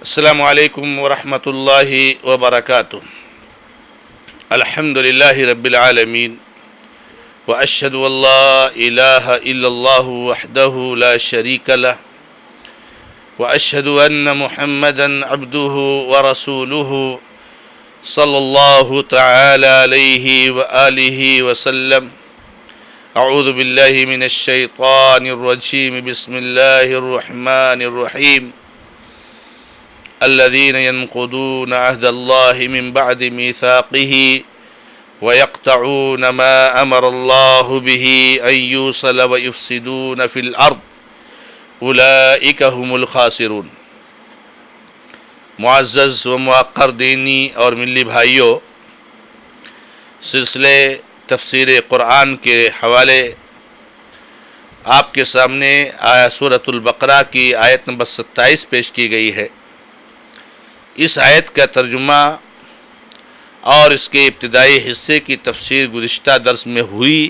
السلام علیکم ورحمۃ اللہ وبرکاتہ۔ الحمد للہ رب العالمین واشہد ان لا الہ الا اللہ وحدہ لا شریک لہ واشہد ان محمدا عبدہ ورسولہ صلی اللہ تعالی علیہ وآلہ وسلم۔ اعوذ باللہ من الشیطان الرجیم، بسم اللہ الرحمن الرحیم۔ الذين ينقضون عهد الله من بعد ميثاقه ويقطعون ما أمر الله به أن يوصل ويفسدون في الأرض أولئك هم الخاسرون۔ معزز و موقر دینی اور ملی بھائیوں، سلسلے تفسیر قرآن کے حوالے آپ کے سامنے سورۃ البقرہ کی آیت نمبر 27 پیش کی گئی ہے۔ اس آیت کا ترجمہ اور اس کے ابتدائی حصے کی تفسیر گزشتہ درس میں ہوئی،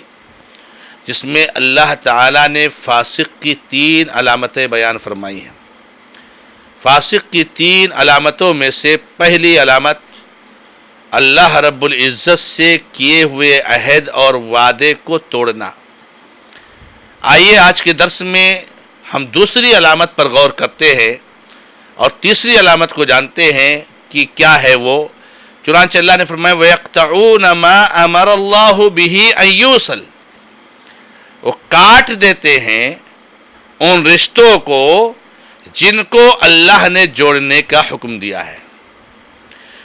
جس میں اللہ تعالیٰ نے فاسق کی 3 علامتیں بیان فرمائی ہیں۔ فاسق کی 3 علامتوں میں سے پہلی علامت اللہ رب العزت سے کیے ہوئے عہد اور وعدے کو توڑنا۔ آئیے آج کے درس میں ہم دوسری علامت پر غور کرتے ہیں اور تیسری علامت کو جانتے ہیں کہ کیا ہے وہ۔ چنانچہ اللہ نے فرمایا وَيَقْطَعُونَ مَا أَمَرَ اللَّهُ بِهِ أَن يُوصَلَ، وہ کاٹ دیتے ہیں ان رشتوں کو جن کو اللہ نے جوڑنے کا حکم دیا ہے۔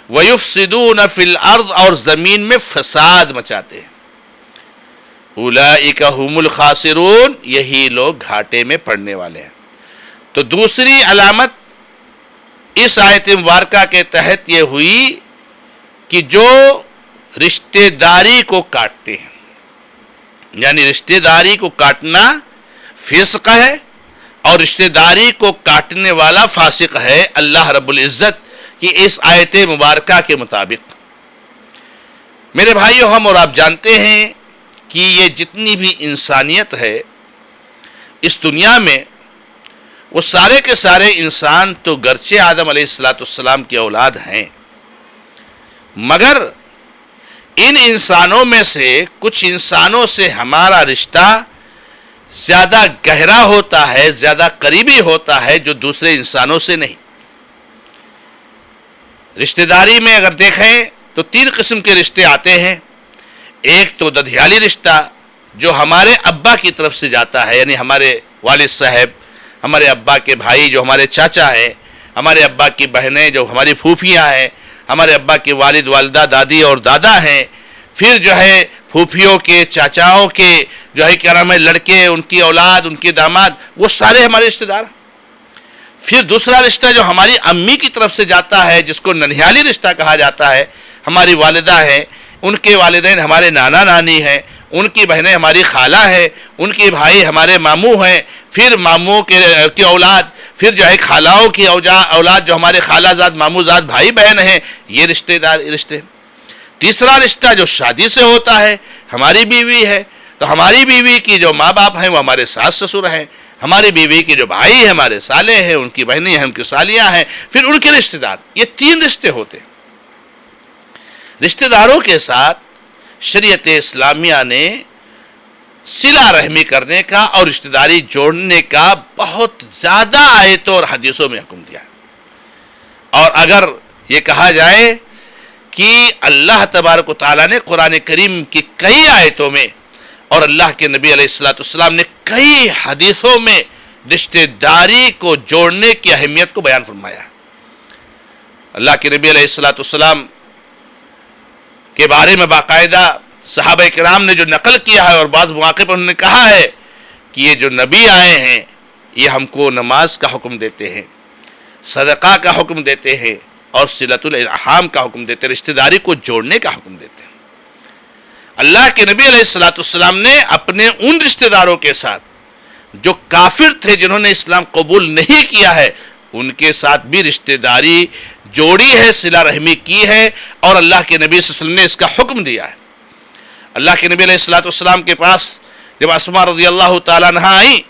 وَيُفْسِدُونَ فِي الْأَرْضِ، اور زمین میں فساد مچاتے ہیں۔ أُولَئِكَ هُمُ الْخَاسِرُونَ، یہی لوگ گھاٹے میں پڑنے والے ہیں۔ تو دوسری علامت اس آیت مبارکہ کے تحت یہ ہوئی کہ جو رشتہ داری کو کاٹتے ہیں، یعنی رشتہ داری کو کاٹنا فسق ہے اور رشتہ داری کو کاٹنے والا فاسق ہے اللہ رب العزت کی اس آیت مبارکہ کے مطابق۔ میرے بھائیو، ہم اور آپ جانتے ہیں کہ یہ جتنی بھی انسانیت ہے اس دنیا میں، وہ سارے کے سارے انسان تو گرچہ آدم علیہ السلام کی اولاد ہیں، مگر ان انسانوں میں سے کچھ انسانوں سے ہمارا رشتہ زیادہ گہرا ہوتا ہے، زیادہ قریبی ہوتا ہے، جو دوسرے انسانوں سے نہیں۔ رشتہ داری میں اگر دیکھیں تو 3 قسم کے رشتے آتے ہیں۔ ایک تو ددھیالی رشتہ جو ہمارے ابا کی طرف سے جاتا ہے، یعنی ہمارے والد صاحب، ہمارے ابا کے بھائی جو ہمارے چاچا ہیں، ہمارے ابا کی بہنیں جو ہماری پھوپھیاں ہیں، ہمارے ابا کے والد والدہ، دادی اور دادا ہیں، پھر جو ہے پھوپھیوں کے، چاچاؤں کے جو ہے کیا نام ہے لڑکے، ان کی اولاد، ان کے داماد، وہ سارے ہمارے رشتہ دار۔ پھر دوسرا رشتہ جو ہماری امی کی طرف سے جاتا ہے، جس کو ننھیالی رشتہ کہا جاتا ہے، ہماری والدہ ہیں، ان کے والدین ہمارے نانا نانی ہیں، ان کی بہنیں ہماری خالہ ہیں، ان کے بھائی ہمارے ماموں ہیں، پھر ماموں کی اولاد، پھر جو ہے خالاؤں کی اولاد جو ہمارے خالہ زاد، ماموں زاد بھائی بہن ہیں، یہ رشتے۔ تیسرا رشتہ جو شادی سے ہوتا ہے، ہماری بیوی ہے تو ہماری بیوی کی جو ماں باپ ہیں وہ ہمارے ساس سسر ہیں، ہماری بیوی کے جو بھائی ہیں ہمارے سالے ہیں، ان کی بہنیں ہیں، ان کی سالیاں ہیں، پھر ان کے رشتہ دار۔ یہ 3 رشتے ہوتے ہیں۔ رشتہ داروں کے ساتھ شریعت اسلامیہ نے صلہ رحمی کرنے کا اور رشتہ داری جوڑنے کا بہت زیادہ آیتوں اور حدیثوں میں حکم دیا ہے۔ اور اگر یہ کہا جائے کہ اللہ تبارک و تعالیٰ نے قرآن کریم کی کئی آیتوں میں اور اللہ کے نبی علیہ السلام نے کئی حدیثوں میں رشتہ داری کو جوڑنے کی اہمیت کو بیان فرمایا ہے۔ اللہ کے نبی علیہ السلام کے بارے میں باقاعدہ صحابہ کرام نے جو نقل کیا ہے اور بعض مواقع پر انہوں نے کہا ہے کہ یہ جو نبی آئے ہیں یہ ہم کو نماز کا حکم دیتے ہیں، صدقہ کا حکم دیتے ہیں اور صلۃ الارحام کا حکم دیتے ہیں، رشتہ داری کو جوڑنے کا حکم دیتے ہیں۔ اللہ کے نبی علیہ السلام نے اپنے ان رشتہ داروں کے ساتھ جو کافر تھے، جنہوں نے اسلام قبول نہیں کیا ہے، ان کے ساتھ بھی رشتہ داری جوڑی ہے، صلہ رحمی کی ہے، اور اللہ کے نبی صلی اللہ علیہ وسلم نے اس کا حکم دیا ہے۔ اللہ کے نبی علیہ السلام کے پاس جب اسماء رضی اللہ تعالیٰ عنہا آئیں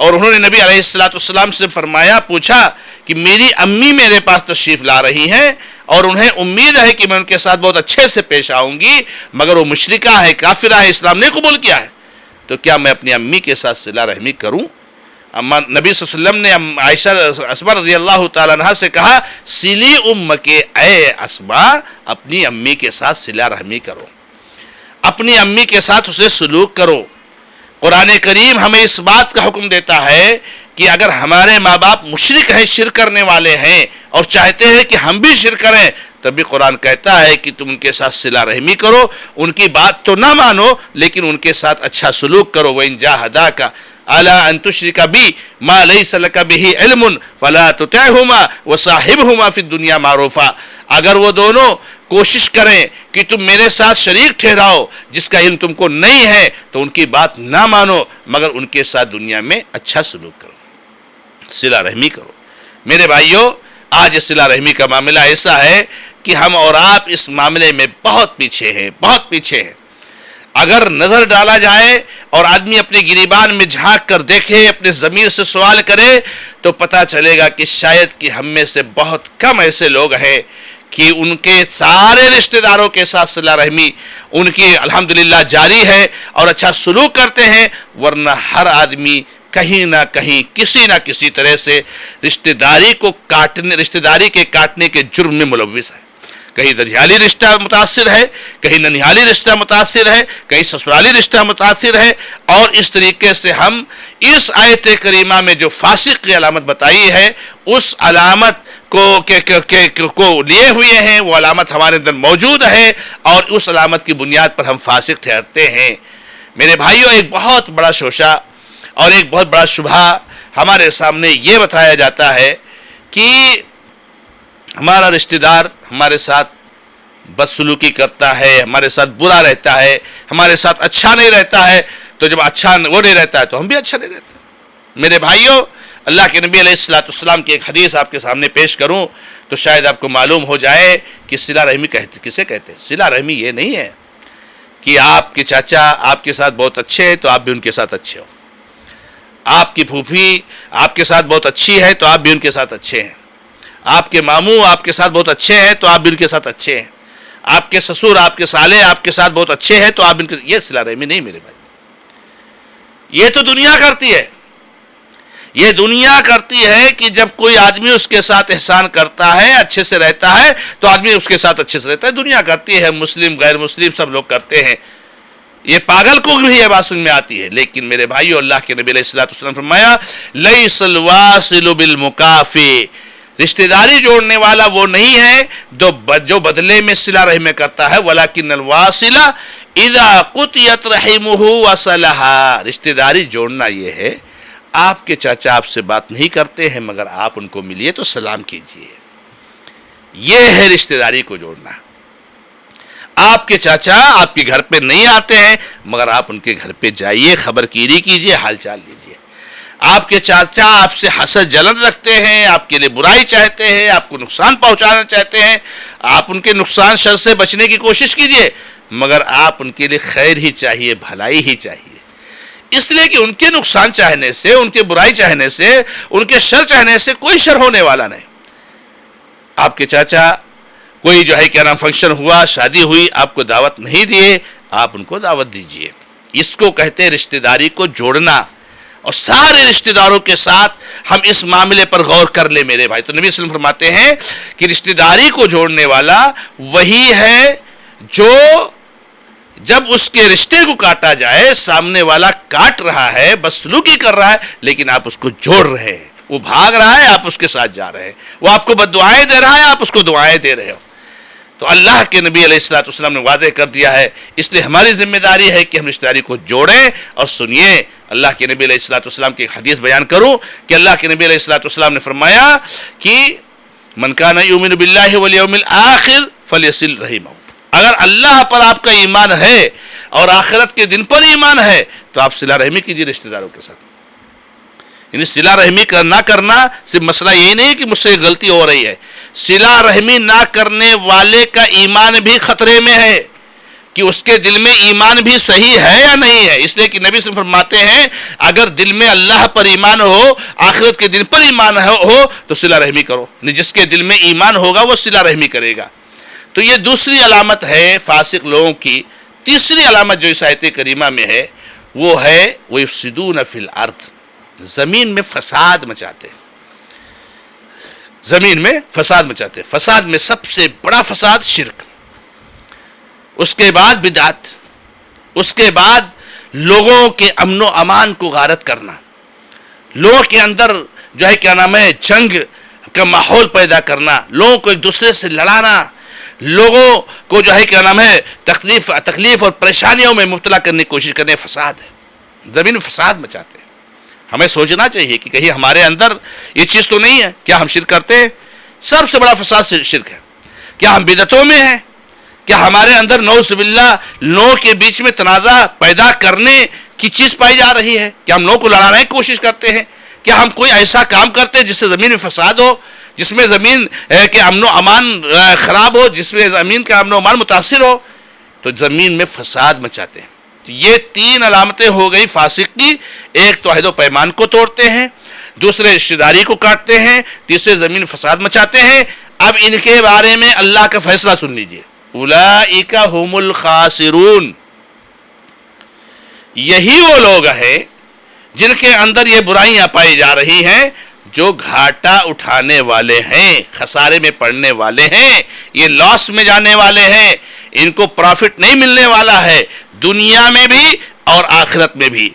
اور انہوں نے نبی علیہ السلام سے فرمایا، پوچھا کہ میری امی میرے پاس تشریف لا رہی ہیں اور انہیں امید ہے کہ میں ان کے ساتھ بہت اچھے سے پیش آؤں گی، مگر وہ مشرکہ ہے، کافرہ ہے، اسلام نہیں قبول کیا ہے، تو کیا میں اپنی امی کے ساتھ صلہ رحمی کروں؟ نبی صلی اللہ علیہ وسلم نے عائشہ اسماء رضی اللہ تعالیٰ عنہ سے کہا، سلی کے اے اسماء، اپنی امی کے ساتھ صلہ رحمی کرو، اپنی امی کے ساتھ اسے سلوک کرو۔ قرآن کریم ہمیں اس بات کا حکم دیتا ہے کہ اگر ہمارے ماں باپ مشرک ہیں، شرک کرنے والے ہیں اور چاہتے ہیں کہ ہم بھی شرک کریں، تب بھی قرآن کہتا ہے کہ تم ان کے ساتھ صلہ رحمی کرو، ان کی بات تو نہ مانو لیکن ان کے ساتھ اچھا سلوک کرو۔ وَإِن جَاهَدَاكَ عَلَىٰ أَن تُشْرِكَ بِي مَا لَيْسَ لَكَ بِهِ عِلْمٌ فَلَا تُطِعْهُمَا وَصَاحِبْهُمَا فِي الدُّنْيَا مَعْرُوفًا، اگر وہ دونوں کوشش کریں کہ تم میرے ساتھ شریک ٹھہراؤ جس کا علم تم کو نہیں ہے تو ان کی بات نہ مانو، مگر ان کے ساتھ دنیا میں اچھا سلوک کرو، صلہ رحمی کرو۔ میرے بھائیوں، آج صلہ رحمی کا معاملہ ایسا ہے کہ ہم اور آپ اس معاملے میں بہت پیچھے ہیں، بہت پیچھے ہیں۔ اگر نظر ڈالا جائے اور آدمی اپنے گریبان میں جھانک کر دیکھے، اپنے ضمیر سے سوال کرے، تو پتہ چلے گا کہ شاید کہ ہم میں سے بہت کم ایسے لوگ ہیں کہ ان کے سارے رشتہ داروں کے ساتھ صلہ رحمی ان کی الحمدللہ جاری ہے اور اچھا سلوک کرتے ہیں، ورنہ ہر آدمی کہیں نہ کہیں کسی نہ کسی طرح سے رشتہ داری کے کاٹنے کے جرم میں ملوث ہے۔ کہیں ددھیالی رشتہ متاثر ہے، کہیں ننیالی رشتہ متاثر ہے، کہیں سسرالی رشتہ متاثر ہے، اور اس طریقے سے ہم اس آیت کریمہ میں جو فاسق کی علامت بتائی ہے اس علامت کو لیے ہوئے ہیں، وہ علامت ہمارے اندر موجود ہے اور اس علامت کی بنیاد پر ہم فاسق ٹھہرتے ہیں۔ میرے بھائیوں، ایک بہت بڑا شوشہ اور ایک بہت بڑا شبہہ ہمارے سامنے یہ بتایا جاتا ہے کہ ہمارا رشتہ دار ہمارے ساتھ بدسلوکی کرتا ہے، ہمارے ساتھ برا رہتا ہے، ہمارے ساتھ اچھا نہیں رہتا ہے، تو جب اچھا وہ نہیں رہتا ہے تو ہم بھی اچھا نہیں رہتے۔ میرے بھائیوں، اللہ کے نبی علیہ السلام کی ایک حدیث آپ کے سامنے پیش کروں تو شاید آپ کو معلوم ہو جائے کہ صلہ رحمی کسے کہتے ہیں۔ صلہ رحمی یہ نہیں ہے کہ آپ کے چاچا آپ کے ساتھ بہت اچھے ہیں تو آپ بھی ان کے ساتھ اچھے ہو، آپ کی پھوپھی آپ کے ساتھ بہت اچھی ہے تو آپ بھی ان کے ساتھ اچھے ہیں، آپ کے ماموں آپ کے ساتھ بہت اچھے ہیں تو آپ بھی ان کے ساتھ اچھے ہیں، آپ کے سسر آپ کے سالے آپ کے ساتھ بہت اچھے ہیں تو آپ ان کے، یہ صلہ رحمی نہیں میرے بھائی۔ یہ تو دنیا کرتی ہے، یہ دنیا کرتی ہے کہ جب کوئی آدمی اس کے ساتھ احسان کرتا ہے، اچھے سے رہتا ہے تو آدمی اس کے ساتھ اچھے سے رہتا ہے۔ دنیا کرتی ہے، مسلم غیر مسلم سب لوگ کرتے ہیں، یہ پاگل کو بھی یہ بات سمجھ میں آتی ہے۔ لیکن میرے بھائیو، اللہ کے نبی علیہ السلام فرمایا لیس الواصل بالمکافی، رشتہ داری جوڑنے والا وہ نہیں ہے جو بدلے میں صلہ رحمی کرتا ہے، ولکن الواصل اذا قطعت رحمہ وصلها، رشتہ داری جوڑنا یہ ہے آپ کے چاچا آپ سے بات نہیں کرتے ہیں مگر آپ ان کو ملیے تو سلام کیجئے، یہ ہے رشتہ داری کو جوڑنا۔ آپ کے چاچا آپ کے گھر پہ نہیں آتے ہیں مگر آپ ان کے گھر پہ جائیے، خبر گیری کیجئے، حال چال لیجئے۔ آپ کے چاچا آپ سے حسد جلن رکھتے ہیں، آپ کے لیے برائی چاہتے ہیں، آپ کو نقصان پہنچانا چاہتے ہیں، آپ ان کے نقصان شر سے بچنے کی کوشش کیجئے، مگر آپ ان کے لیے خیر ہی چاہیے، بھلائی ہی چاہیے، اس لیے کہ ان کے نقصان چاہنے سے، ان کے برائی چاہنے سے، ان کے شر چاہنے سے کوئی شر ہونے والا نہیں۔ آپ کے چاچا کوئی جو ہے کیا نام فنکشن ہوا، شادی ہوئی، آپ کو دعوت نہیں دیے، آپ ان کو دعوت دیجئے، اس کو کہتے ہیں رشتہ داری کو جوڑنا۔ اور سارے رشتہ داروں کے ساتھ ہم اس معاملے پر غور کر لیں میرے بھائی، تو نبی صلی اللہ علیہ وسلم فرماتے ہیں کہ رشتہ داری کو جوڑنے والا وہی ہے جو جب اس کے رشتے کو کاٹا جائے، سامنے والا کاٹ رہا ہے، بدسلوکی کر رہا ہے، لیکن آپ اس کو جوڑ رہے ہیں، وہ بھاگ رہا ہے آپ اس کے ساتھ جا رہے ہیں، وہ آپ کو بد دعائیں دے رہا ہے آپ اس کو دعائیں دے رہے ہو، تو اللہ کے نبی علیہ السلام نے واضح کر دیا ہے۔ اس لیے ہماری ذمہ داری ہے کہ ہم رشتہ داری کو جوڑیں۔ اور سنیے، اللہ کے نبی علیہ السلام کی ایک حدیث بیان کروں کہ اللہ کے نبی علیہ السلام نے فرمایا کہ من کان یؤمن باللہ والیوم الآخر فلیصل رحمہ، اگر اللہ پر آپ کا ایمان ہے اور آخرت کے دن پر ایمان ہے تو آپ صلہ رحمی کیجیے رشتہ داروں کے ساتھ۔ یعنی صلہ رحمی نہ کرنا صرف مسئلہ یہی نہیں کہ مجھ سے غلطی ہو رہی ہے، صلہ رحمی نہ کرنے والے کا ایمان بھی خطرے میں ہے، کہ اس کے دل میں ایمان بھی صحیح ہے یا نہیں ہے. اس لیے کہ نبی صلی اللہ علیہ وسلم فرماتے ہیں اگر دل میں اللہ پر ایمان ہو، آخرت کے دن پر ایمان ہو تو صلہ رحمی کرو. یعنی جس کے دل میں ایمان ہوگا وہ صلہ رحمی کرے گا. تو یہ دوسری علامت ہے فاسق لوگوں کی. تیسری علامت جو اس آیت کریمہ میں ہے وہ ہے وَيُفْسِدُونَ فِي الْأَرْضِ، زمین میں فساد مچاتے ہیں. زمین میں فساد مچاتے ہیں. فساد میں سب سے بڑا فساد شرک، اس کے بعد بدعت، اس کے بعد لوگوں کے امن و امان کو غارت کرنا، لوگوں کے اندر جو ہے کیا نام ہے جنگ کا ماحول پیدا کرنا، لوگوں کو ایک دوسرے سے لڑانا، لوگوں کو جو ہے کیا نام ہے تکلیف اور پریشانیوں میں مبتلا کرنے کی کوشش کرنے. فساد ہے، زمین میں فساد مچاتے ہیں. ہمیں سوچنا چاہیے کہ کہیں ہمارے اندر یہ چیز تو نہیں ہے. کیا ہم شرک کرتے ہیں؟ سب سے بڑا فساد شرک ہے. کیا ہم بدعتوں میں ہیں؟ کیا ہمارے اندر نعوذ باللہ لوگوں کے بیچ میں تنازع پیدا کرنے کی چیز پائی جا رہی ہے؟ کیا ہم لوگوں کو لڑانے کی کوشش کرتے ہیں؟ کیا ہم کوئی ایسا کام کرتے ہیں جس سے زمین میں فساد ہو، جس میں زمین کے امن و امان خراب ہو، جس میں زمین کا امن و امان متاثر ہو؟ تو زمین میں فساد مچاتے ہیں. تو یہ تین علامتیں ہو گئی فاسق کی. ایک تو عہد و پیمان کو توڑتے ہیں، دوسرے رشتہ داری کو کاٹتے ہیں، تیسرے زمین فساد مچاتے ہیں. اب ان کے بارے میں اللہ کا فیصلہ سن لیجئے. اولئک هم الخاسرون، یہی وہ لوگ ہیں جن کے اندر یہ برائیاں پائی جا رہی ہیں جو گھاٹا اٹھانے والے ہیں، خسارے میں پڑنے والے ہیں، یہ لاس میں جانے والے ہیں. ان کو پروفٹ نہیں ملنے والا ہے دنیا میں بھی اور آخرت میں بھی.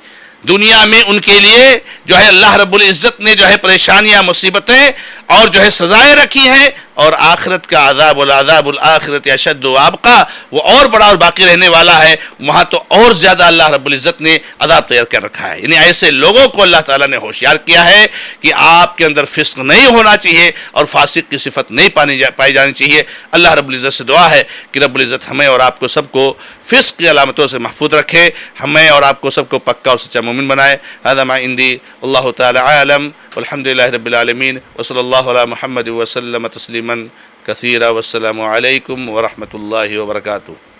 دنیا میں ان کے لیے جو ہے اللہ رب العزت نے جو ہے پریشانیاں، مصیبتیں اور جو ہے سزائیں رکھی ہیں، اور آخرت کا عذاب العذاب الآخرت اشد وابقى، وہ اور بڑا اور باقی رہنے والا ہے. وہاں تو اور زیادہ اللہ رب العزت نے عذاب تیار کر رکھا ہے. یعنی ایسے لوگوں کو اللہ تعالیٰ نے ہوشیار کیا ہے کہ آپ کے اندر فسق نہیں ہونا چاہیے اور فاسق کی صفت نہیں پائی جانی چاہیے. اللہ رب العزت سے دعا ہے کہ رب العزت ہمیں اور آپ کو سب کو فسق کی علامتوں سے محفوظ رکھے، ہمیں اور آپ کو سب کو پکا اور سچا مومن بنائے. هذا ما عندي والله تعالى عالم والحمد لله رب العالمين وصلى الله على محمد وسلم تسليما كثيرا والسلام عليكم ورحمة الله وبركاته.